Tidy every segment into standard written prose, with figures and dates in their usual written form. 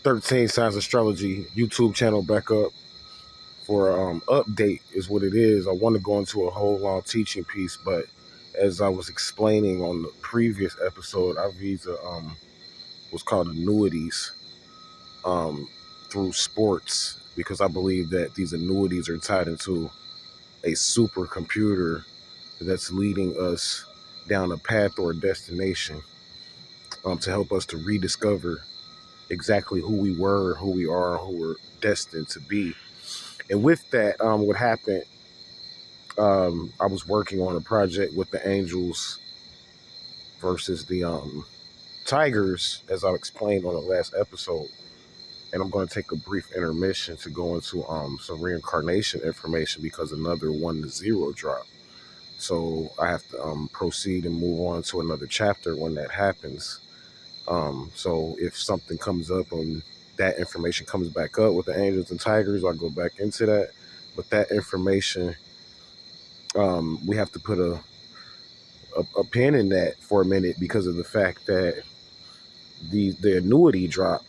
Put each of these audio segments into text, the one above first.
13 Signs Astrology YouTube channel back up for update is what it is. I want to go into a whole long teaching piece, but as I was explaining on the previous episode, I visa what's called annuities through sports, because I believe that these annuities are tied into a supercomputer that's leading us down a path or a destination to help us to rediscover exactly who we were, who we are, who we're destined to be. And with that, what happened, I was working on a project with the Angels versus the Tigers, as I explained on the last episode. And I'm going to take a brief intermission to go into some reincarnation information because another 1-0 dropped. So I have to proceed and move on to another chapter when that happens. So if something comes up and that information comes back up with the Angels and Tigers, I'll go back into that. But that information, we have to put a pin in that for a minute because of the fact that the annuity drop.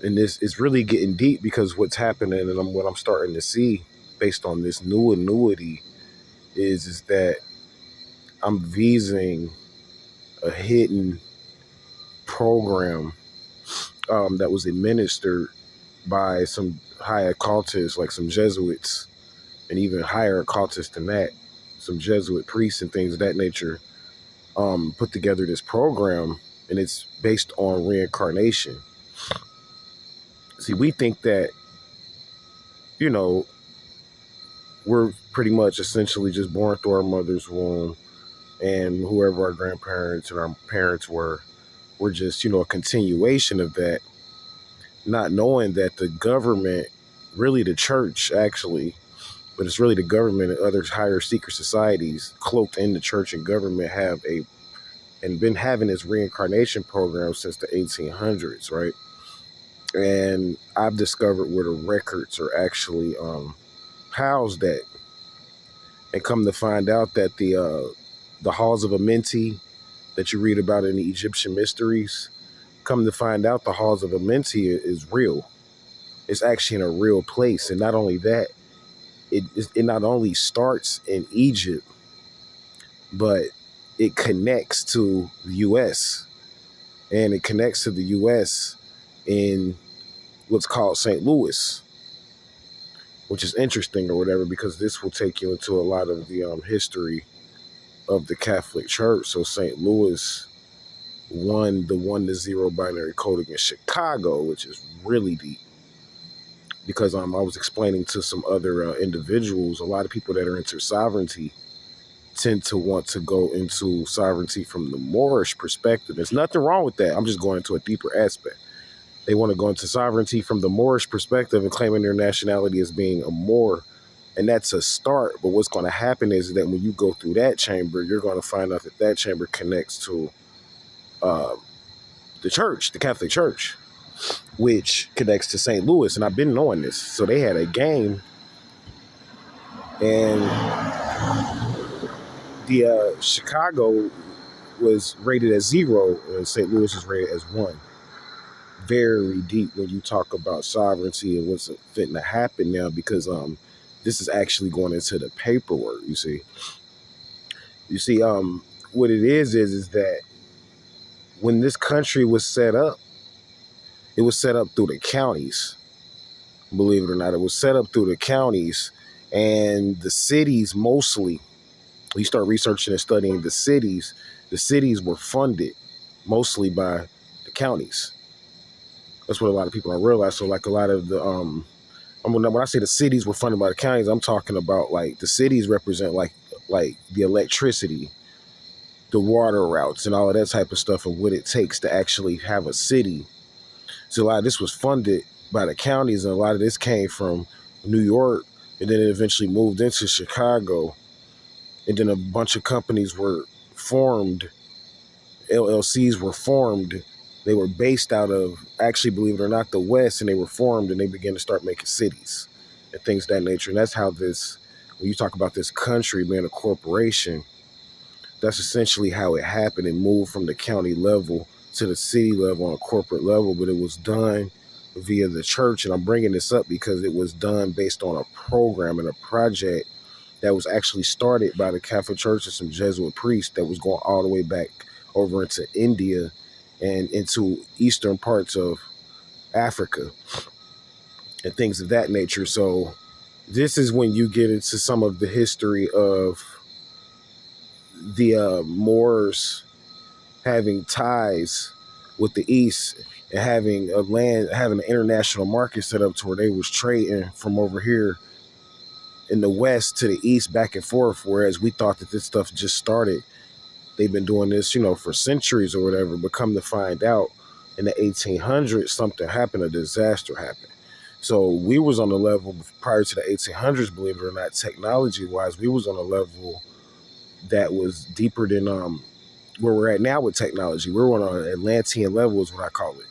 And this is really getting deep because what's happening and what I'm starting to see based on this new annuity is that I'm vising a hidden program that was administered by some high occultists, like some Jesuits, and even higher occultists than that, some Jesuit priests and things of that nature, put together this program, and it's based on reincarnation. See, we think that, we're pretty much essentially just born through our mother's womb, and whoever our grandparents and our parents were just, a continuation of that, not knowing that the government, really the church actually, but it's really the government and other higher secret societies cloaked in the church and government have been having this reincarnation program since the 1800s, right? And I've discovered where the records are actually housed at, and come to find out that the halls of Amenti that you read about in the Egyptian mysteries, come to find out the halls of Amenti is real. It's actually in a real place, and not only that, it not only starts in Egypt, but it connects to the U.S. and it connects to the U.S. in what's called St. Louis, which is interesting or whatever, because this will take you into a lot of the history of the Catholic Church. So St. Louis won the 1-0 binary code against Chicago, which is really deep. Because I was explaining to some other individuals, a lot of people that are into sovereignty tend to want to go into sovereignty from the Moorish perspective. There's nothing wrong with that. I'm just going into a deeper aspect. They want to go into sovereignty from the Moorish perspective and claiming their nationality as being a Moor. And that's a start. But what's going to happen is that when you go through that chamber, you're going to find out that chamber connects to the church, the Catholic Church, which connects to St. Louis. And I've been knowing this. So they had a game, and the Chicago was rated as 0 and St. Louis is rated as 1. Very deep when you talk about sovereignty and what's fitting to happen now, because this is actually going into the paperwork. You see what it is that when this country was set up, it was set up through the counties. Believe it or not, it was set up through the counties, and the cities mostly. You start researching and studying the cities were funded mostly by the counties. That's what a lot of people don't realize. So like a lot of the, when I say the cities were funded by the counties, I'm talking about like the cities represent like the electricity, the water routes and all of that type of stuff, and what it takes to actually have a city. So a lot of this was funded by the counties, and a lot of this came from New York, and then it eventually moved into Chicago. And then a bunch of companies were formed, LLCs were formed. They were based out of, actually, believe it or not, the West, and they were formed, and they began to start making cities and things of that nature. And that's how this, when you talk about this country being a corporation, that's essentially how it happened. It moved from the county level to the city level on a corporate level, but it was done via the church. And I'm bringing this up because it was done based on a program and a project that was actually started by the Catholic Church and some Jesuit priests that was going all the way back over into India and into eastern parts of Africa and things of that nature. So this is when you get into some of the history of the Moors having ties with the East and having having an international market set up to where they was trading from over here in the West to the East back and forth. Whereas we thought that this stuff just started. They've been doing this, for centuries or whatever, but come to find out in the 1800s, something happened, a disaster happened. So we was on the level prior to the 1800s, believe it or not, technology wise, we was on a level that was deeper than where we're at now with technology. We're on an Atlantean level is what I call it.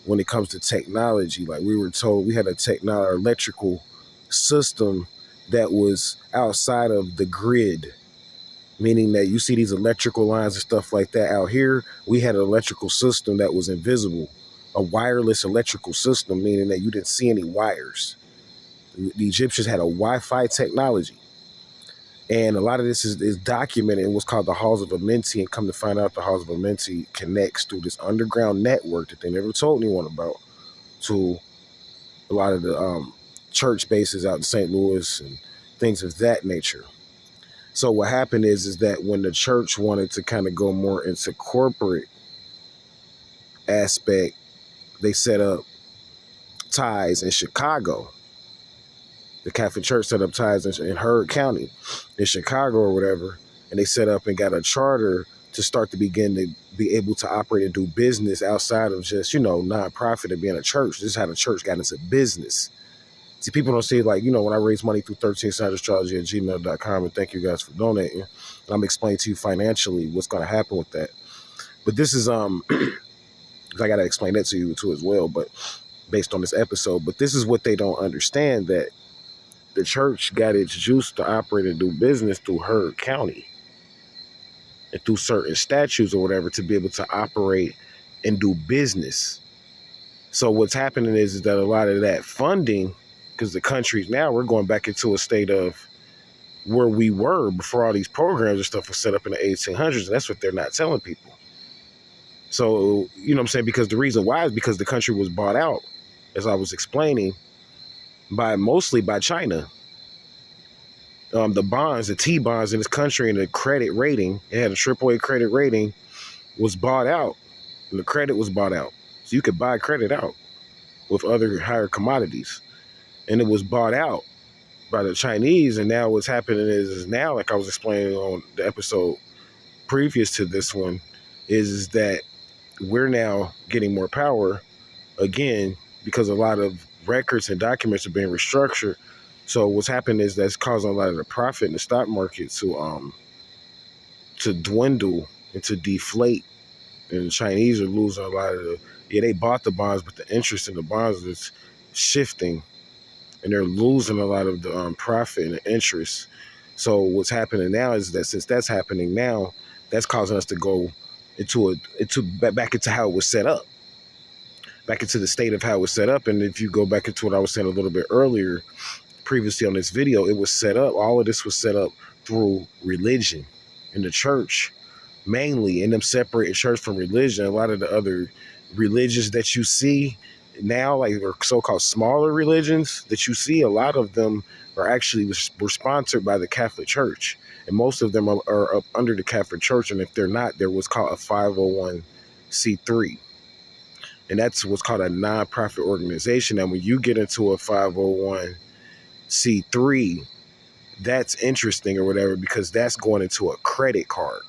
When it comes to technology, like we were told we had a electrical system that was outside of the grid, meaning that you see these electrical lines and stuff like that out here. We had an electrical system that was invisible, a wireless electrical system, meaning that you didn't see any wires. The Egyptians had a Wi-Fi technology. And a lot of this is documented in what's called the Halls of Amenti, and come to find out the Halls of Amenti connects through this underground network that they never told anyone about to a lot of the church bases out in St. Louis and things of that nature. So what happened is that when the church wanted to kind of go more into corporate aspect, they set up ties in Chicago. The Catholic Church set up ties in Heard County, in Chicago or whatever, and they set up and got a charter to start to begin to be able to operate and do business outside of just, nonprofit and being a church. This is how the church got into business. See, people don't see it like, when I raise money through 13sideastrology@gmail.com, and thank you guys for donating. I'm explaining to you financially what's going to happen with that. But this is, I got to explain that to you too as well, but based on this episode. But this is what they don't understand, that the church got its juice to operate and do business through Heard County and through certain statutes or whatever to be able to operate and do business. So what's happening is that a lot of that funding, because the countries now, we're going back into a state of where we were before all these programs and stuff was set up in the 1800s. And that's what they're not telling people. So, you know what I'm saying? Because the reason why is because the country was bought out, as I was explaining, mostly by China. The bonds, the T-bonds in this country and the credit rating, it had a AAA credit rating, was bought out. And the credit was bought out. So you could buy credit out with other higher commodities. And it was bought out by the Chinese. And now what's happening is now, like I was explaining on the episode previous to this one, is that we're now getting more power again because a lot of records and documents are being restructured. So what's happening is that's causing a lot of the profit in the stock market to dwindle and to deflate. And the Chinese are losing a lot of they bought the bonds, but the interest in the bonds is shifting, and they're losing a lot of the profit and the interest. So what's happening now is that since that's happening now, that's causing us to go back into how it was set up, back into the state of how it was set up. And if you go back into what I was saying a little bit earlier, previously on this video, it was set up, all of this was set up through religion and the church, mainly, and them separating church from religion. A lot of the other religions that you see now, like or so-called smaller religions that you see, a lot of them are actually were sponsored by the Catholic Church, and most of them are up under the Catholic Church. And if they're not, they're what's called a 501c3, and that's what's called a nonprofit organization. And when you get into a 501c3, that's interesting or whatever, because that's going into a credit card.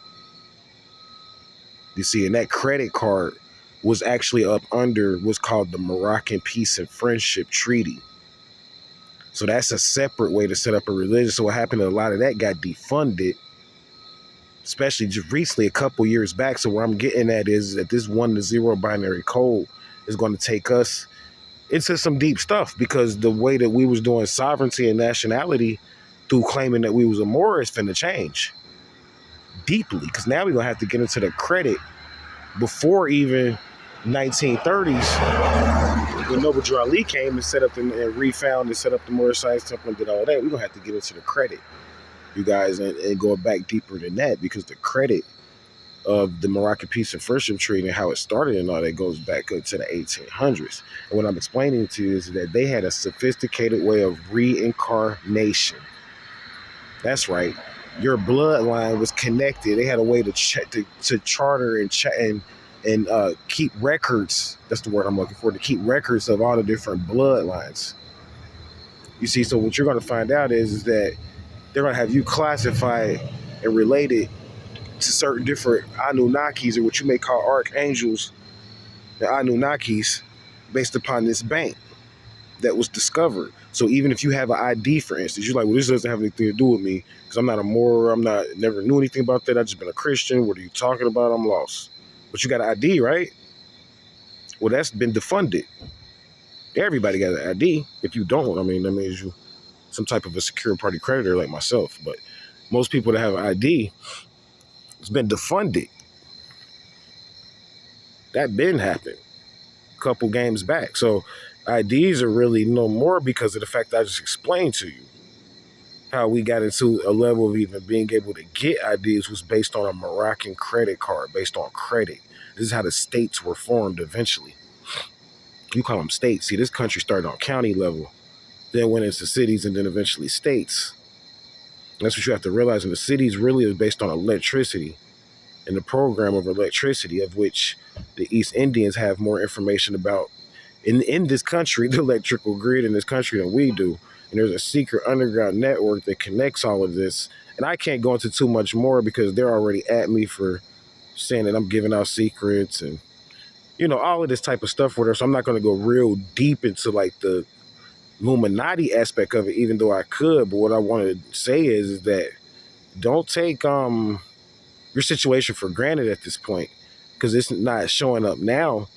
You see, and that credit card was actually up under what's called the Moroccan Peace and Friendship Treaty. So that's a separate way to set up a religion. So what happened, a lot of that got defunded, especially just recently, a couple years back. So where I'm getting at is that this 1 to 0 binary code is going to take us into some deep stuff, because the way that we was doing sovereignty and nationality through claiming that we was a Moor is finna change deeply, because now we're going to have to get into the credit before even 1930s, when Noble Drew Ali came and set up and refound and set up the Moor Science Temple and did all that, we're gonna have to get into the credit, you guys, and go back deeper than that, because the credit of the Moroccan Peace and Friendship Treaty and how it started and all that goes back up to the 1800s. And what I'm explaining to you is that they had a sophisticated way of reincarnation. That's right. Your bloodline was connected. They had a way to charter and keep records. That's the word I'm looking for. To keep records of all the different bloodlines. You see, so what you're going to find out is that they're going to have you classified and related to certain different Anunnakis, or what you may call archangels, the Anunnakis, based upon this bank that was discovered. So even if you have an ID, for instance, you're like, well, this doesn't have anything to do with me because I'm not a Moor. Never knew anything about that. I've just been a Christian. What are you talking about? I'm lost. But you got an ID, right? Well, that's been defunded. Everybody got an ID. If you don't, I mean, that means you some type of a secure party creditor like myself. But most people that have an ID, it's been defunded. That been happened a couple games back. So IDs are really no more because of the fact that I just explained to you how we got into a level of even being able to get IDs was based on a Moroccan credit card, based on credit. This is how the states were formed eventually. You call them states. See, this country started on county level, then went into cities, and then eventually states. That's what you have to realize. And the cities really is based on electricity and the program of electricity, of which the East Indians have more information about in this country, the electrical grid in this country, than we do. And there's a secret underground network that connects all of this. And I can't go into too much more because they're already at me for saying that I'm giving out secrets and, you know, all of this type of stuff with her. So I'm not going to go real deep into like the Illuminati aspect of it, even though I could. But what I want to say is that don't take your situation for granted at this point, because it's not showing up now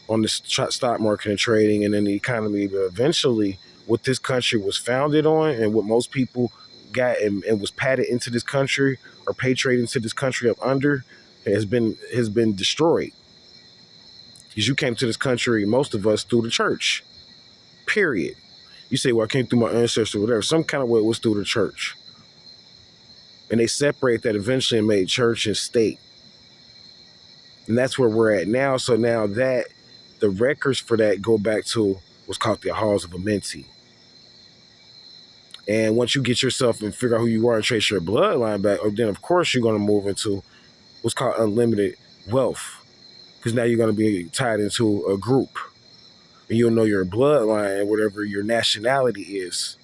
on the stock market and trading and in the economy. But eventually, what this country was founded on and what most people got and was patted into this country or patriated into this country up under has been destroyed. Because you came to this country, most of us, through the church. Period. You say, well, I came through my ancestors or whatever. Some kind of way it was through the church. And they separate that eventually and made church and state. And that's where we're at now. So now that the records for that go back to what's called the Halls of Amenti. And once you get yourself and figure out who you are and trace your bloodline back, then of course you're going to move into what's called unlimited wealth. Because now you're going to be tied into a group. And you'll know your bloodline and whatever your nationality is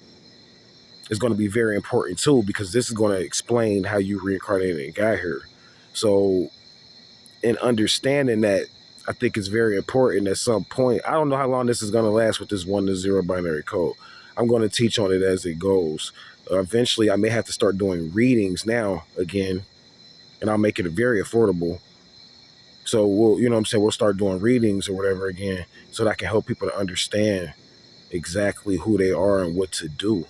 going to be very important too, because this is going to explain how you reincarnated and got here. So in understanding that, I think it's very important at some point. I don't know how long this is going to last with this 1 to 0 binary code. I'm going to teach on it as it goes. Eventually, I may have to start doing readings now again, and I'll make it very affordable. So we'll, you know what I'm saying, we'll start doing readings or whatever again, so that I can help people to understand exactly who they are and what to do.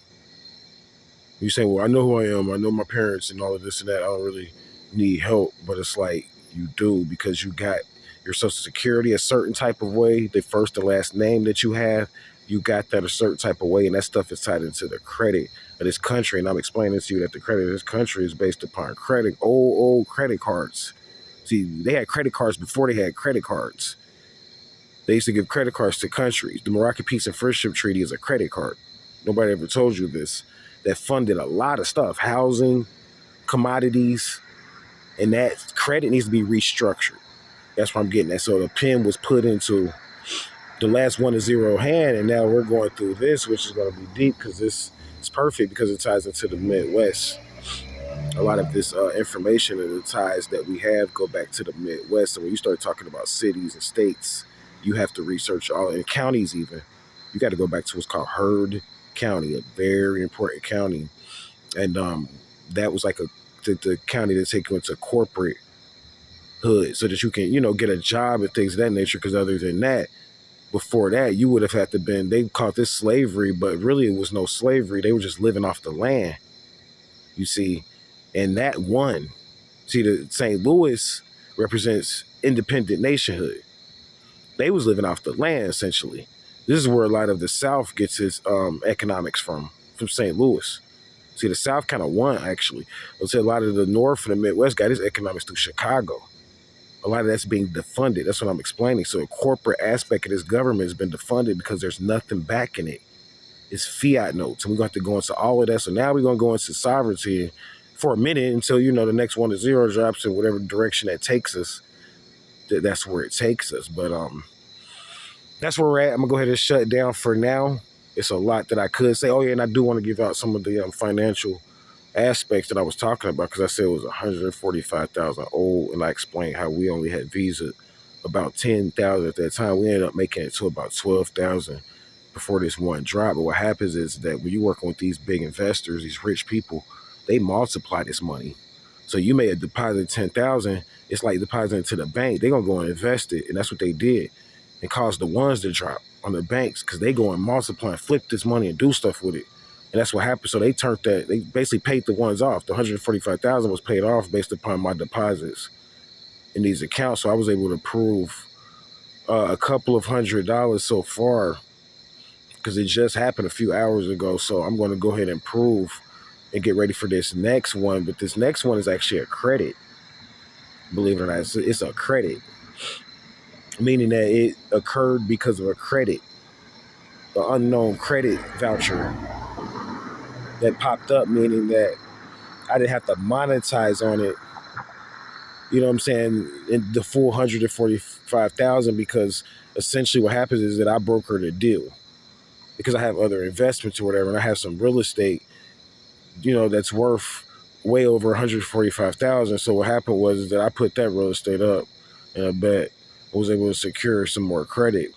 You say, well, I know who I am. I know my parents and all of this and that. I don't really need help. But it's like you do, because you got your social security a certain type of way. The first and last name that you have, you got that a certain type of way. And that stuff is tied into the credit of this country. And I'm explaining to you that the credit of this country is based upon credit, old credit cards. See, they had credit cards before they had credit cards. They used to give credit cards to countries. The Moroccan Peace and Friendship Treaty is a credit card. Nobody ever told you this. That funded a lot of stuff, housing, commodities, and that credit needs to be restructured. That's what I'm getting at. So the pen was put into the last 1 to 0 hand, and now we're going through this, which is going to be deep, because this is perfect because it ties into the Midwest. A lot of this information and the ties that we have go back to the Midwest. So when you start talking about cities and states, you have to research all, and counties even. You got to go back to what's called Heard County, a very important county. And that was like the county that take you into corporate hood so that you can, you know, get a job and things of that nature. Because other than that, before that, you would have had to been, they called this slavery, but really it was no slavery. They were just living off the land, you see. And that won. See, the St. Louis represents independent nationhood. They was living off the land, essentially. This is where a lot of the South gets its economics from St. Louis. See, the South kind of won, actually. I'll say a lot of the North and the Midwest got its economics through Chicago. A lot of that's being defunded. That's what I'm explaining. So a corporate aspect of this government has been defunded because there's nothing backing it. It's fiat notes. And we're going to have to go into all of that. So now we're going to go into sovereignty for a minute until, the next 1 to 0 drops in whatever direction that takes us. That's where it takes us. But that's where we're at. I'm going to go ahead and shut it down for now. It's a lot that I could say. Oh, yeah, and I do want to give out some of the financial aspects that I was talking about, because I said it was 145,000 old, and I explained how we only had Visa about 10,000 at that time. We ended up making it to about 12,000 before this one drop. But what happens is that when you're working with these big investors, these rich people, they multiply this money. So you may have deposited 10,000. It's like depositing to the bank. They're gonna go and invest it, and that's what they did, and caused the ones to drop on the banks, because they go and multiply and flip this money and do stuff with it. And that's what happened. So they turned that, they basically paid the ones off. The 145,000 was paid off based upon my deposits in these accounts. So I was able to prove a couple of $100 so far, because it just happened a few hours ago. So I'm going to go ahead and prove and get ready for this next one. But this next one is actually a credit. Believe it or not, it's a credit, meaning that it occurred because of a credit, the unknown credit voucher that popped up, meaning that I didn't have to monetize on it. You know what I'm saying? In the full 145,000, because essentially what happens is that I brokered a deal, because I have other investments or whatever, and I have some real estate, that's worth way over 145,000. So what happened was that I put that real estate up, and I bet I was able to secure some more credit,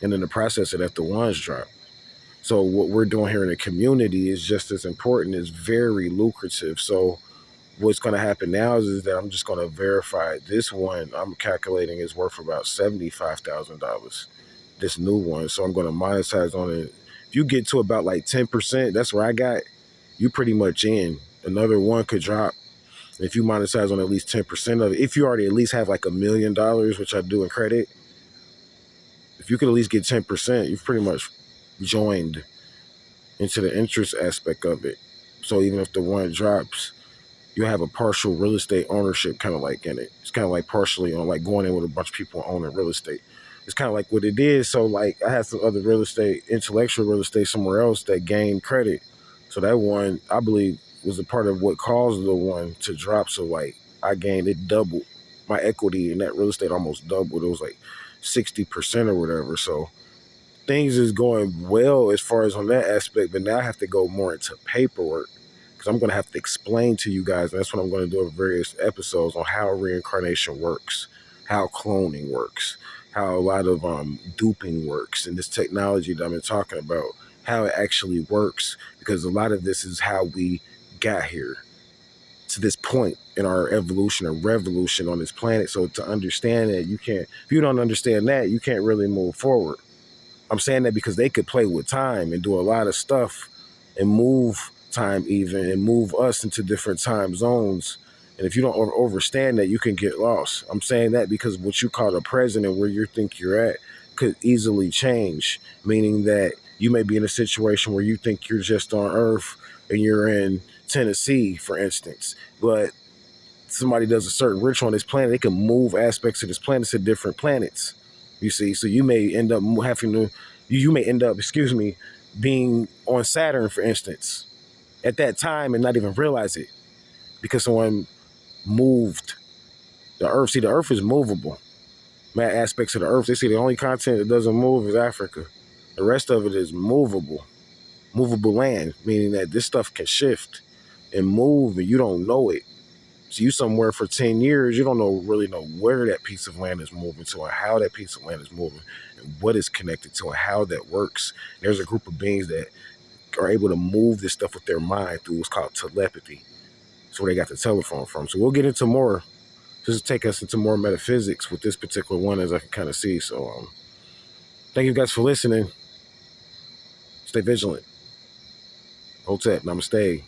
and in the process of that, the ones dropped. So what we're doing here in the community is just as important. It's very lucrative. So what's going to happen now is that I'm just going to verify this one. I'm calculating is worth about $75,000, this new one. So I'm going to monetize on it. If you get to about like 10%, that's where I got, you pretty much in. Another one could drop. If you monetize on at least 10% of it, if you already at least have like $1 million, which I do in credit, if you could at least get 10%, you've pretty much joined into the interest aspect of it. So even if the one drops, you have a partial real estate ownership kind of like in it. It's kind of like partially on, like going in with a bunch of people owning real estate. It's kind of like what it is. So like I had some other real estate, intellectual real estate somewhere else that gained credit. So that one, I believe, was a part of what caused the one to drop. So like I gained, it doubled. My equity in that real estate almost doubled. It was like 60% or whatever. So things is going well as far as on that aspect, but now I have to go more into paperwork, because I'm going to have to explain to you guys, and that's what I'm going to do in various episodes, on how reincarnation works, how cloning works, how a lot of duping works, and this technology that I've been talking about, how it actually works, because a lot of this is how we got here to this point in our evolution or revolution on this planet. So to understand that, if you don't understand that, you can't really move forward. I'm saying that because they could play with time and do a lot of stuff and move time even, and move us into different time zones. And if you don't understand that, you can get lost. I'm saying that because what you call the present and where you think you're at could easily change, meaning that you may be in a situation where you think you're just on Earth and you're in Tennessee, for instance, but somebody does a certain ritual on this planet, they can move aspects of this planet to different planets. You see, so you may end up being on Saturn, for instance, at that time and not even realize it, because someone moved the Earth. See, the Earth is movable. Mad aspects of the Earth, they say the only continent that doesn't move is Africa. The rest of it is movable land, meaning that this stuff can shift and move and you don't know it. So you somewhere for 10 years, you don't really know where that piece of land is moving to, and how that piece of land is moving, and what it's connected to, and how that works. There's a group of beings that are able to move this stuff with their mind through what's called telepathy. That's where they got the telephone from. So we'll get into more. This will take us into more metaphysics with this particular one, as I can kind of see. So thank you guys for listening. Stay vigilant. Hotep. Namaste.